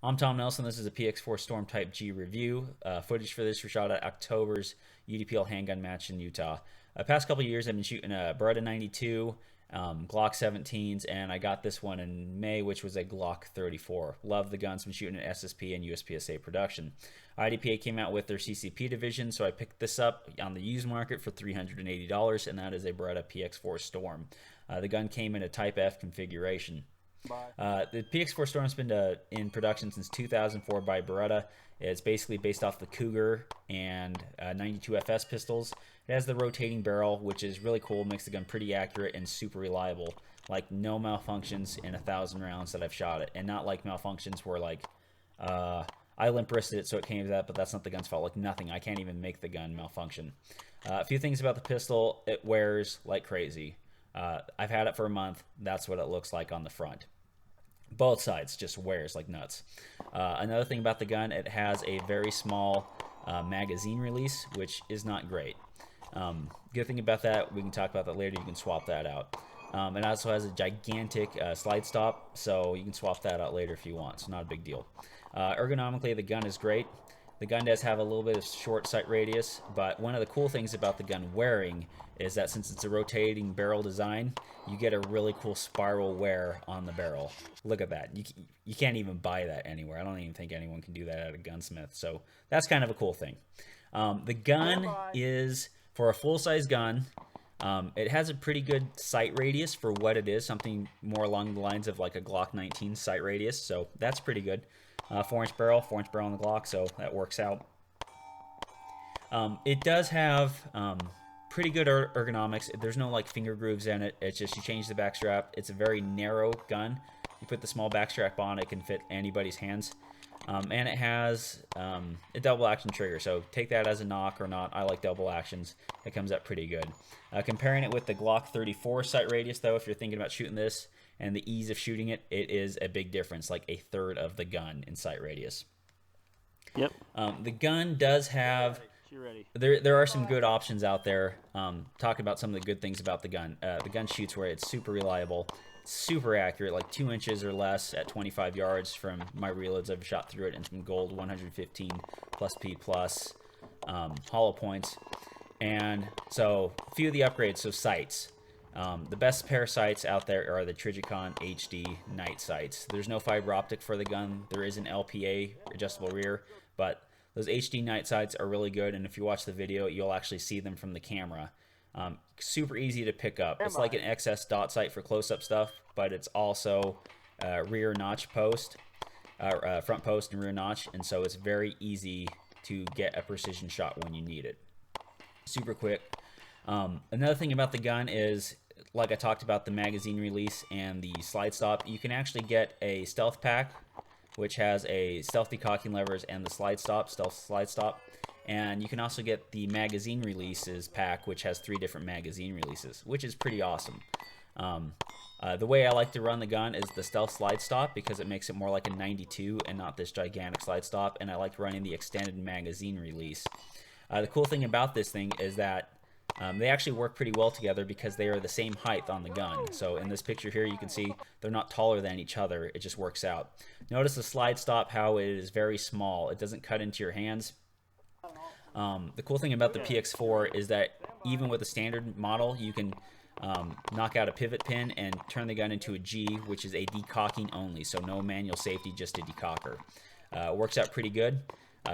I'm Tom Nelson. This is a PX4 Storm Type G review. Footage for this was shot at October's UDPL handgun match in Utah. Past couple of years, I've been shooting a Beretta 92, Glock 17s, and I got this one in May, which was a Glock 34. Love the guns. Been shooting at SSP and USPSA production. IDPA came out with their CCP division, so I picked this up on the used market for $380, and that is a Beretta PX4 Storm. The gun came in a Type F configuration. The PX4 Storm's been in production since 2004 by Beretta. It's basically based off the Cougar and 92 FS pistols. It has the rotating barrel, which is really cool, makes the gun pretty accurate and super reliable. Like, no malfunctions in 1,000 rounds that I've shot it. And not like malfunctions where, like, I limp wristed it so it came to that, but that's not the gun's fault. Like, nothing. I can't even make the gun malfunction. A few things about the pistol: it wears like crazy. I've had it for a month. That's what it looks like on the front. Both sides just wears like nuts. Another thing about the gun, it has a very small magazine release, which is not great. Good thing about that, we can talk about that later. You can swap that out. It also has a gigantic slide stop, so you can swap that out later if you want. So not a big deal. Ergonomically, the gun is great. The gun does have a little bit of short sight radius, but one of the cool things about the gun wearing is that since it's a rotating barrel design, you get a really cool spiral wear on the barrel. Look at that. You can't even buy that anywhere. I don't even think anyone can do that at a gunsmith, so that's kind of a cool thing. The gun is, for a full-size gun, it has a pretty good sight radius for what it is, something more along the lines of like a Glock 19 sight radius, so that's pretty good. 4-inch barrel on the Glock, so that works out. It does have pretty good ergonomics. There's no like finger grooves in it. It's just you change the back strap. It's a very narrow gun. You put the small back strap on, it can fit anybody's hands. And it has a double action trigger, so take that as a knock or not. I like double actions. It comes up pretty good. Comparing it with the Glock 34 sight radius, though, if you're thinking about shooting this and the ease of shooting it, it is a big difference, like a third of the gun in sight radius. Yep. The gun does have... There are some good options out there. Talking about some of the good things about the gun. The gun shoots where it's super reliable, super accurate, like 2 inches or less at 25 yards from my reloads. I've shot through it in some gold 115 plus P plus hollow points. And so a few of the upgrades, so sights. The best pair of sights out there are the Trijicon HD night sights. There's no fiber optic for the gun. There is an LPA adjustable rear, but those HD night sights are really good, and if you watch the video, you'll actually see them from the camera. Super easy to pick up. It's like an XS dot sight for close-up stuff, but it's also rear notch post, front post and rear notch, and so it's very easy to get a precision shot when you need it. Super quick. Another thing about the gun is, like I talked about, the magazine release and the slide stop. You can actually get a stealth pack, which has a stealth decocking levers and the stealth slide stop. And you can also get the magazine releases pack, which has 3 different magazine releases, which is pretty awesome. The way I like to run the gun is the stealth slide stop, because it makes it more like a 92 and not this gigantic slide stop, and I like running the extended magazine release. The cool thing about this thing is that they actually work pretty well together because they are the same height on the gun. So in this picture here, you can see they're not taller than each other. It just works out. Notice the slide stop, how it is very small. It doesn't cut into your hands. The cool thing about the PX4 is that even with a standard model, you can knock out a pivot pin and turn the gun into a G, which is a decocking only. So no manual safety, just a decocker. Works out pretty good.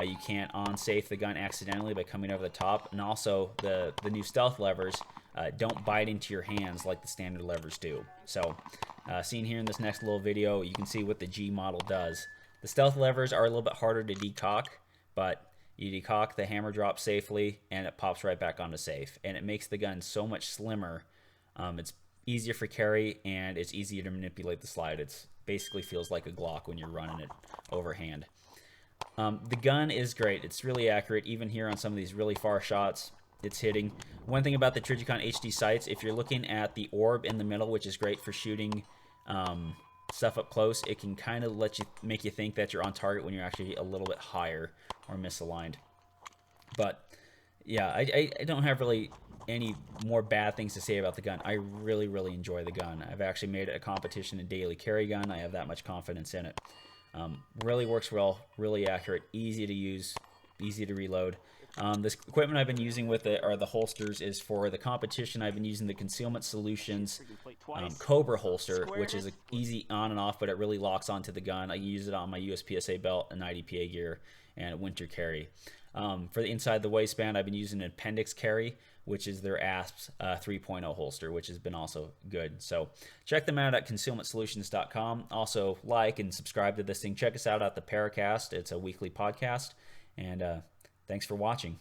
You can't on-safe the gun accidentally by coming over the top. And also, the new stealth levers don't bite into your hands like the standard levers do. So, seen here in this next little video, you can see what the G model does. The stealth levers are a little bit harder to decock, but you decock, the hammer drops safely, and it pops right back onto safe. And it makes the gun so much slimmer. It's easier for carry, and it's easier to manipulate the slide. It basically feels like a Glock when you're running it overhand. The gun is great. It's really accurate. Even here on some of these really far shots, it's hitting. One thing about the Trijicon HD sights, if you're looking at the orb in the middle, which is great for shooting stuff up close, it can kind of make you think that you're on target when you're actually a little bit higher or misaligned. But yeah, I don't have really any more bad things to say about the gun. I really enjoy the gun. I've actually made it a competition, a daily carry gun. I have that much confidence in it. Really works well, really accurate, easy to use, easy to reload. This equipment I've been using with it, or the holsters, is for the competition. I've been using the Concealment Solutions Cobra holster, which is easy on and off, but it really locks onto the gun. I use it on my USPSA belt and IDPA gear and winter carry. For the inside the waistband, I've been using an appendix carry, which is their ASPS 3.0 holster, which has been also good. So check them out at concealmentsolutions.com. Also, like and subscribe to this thing. Check us out at the PARAcast. It's a weekly podcast. And thanks for watching.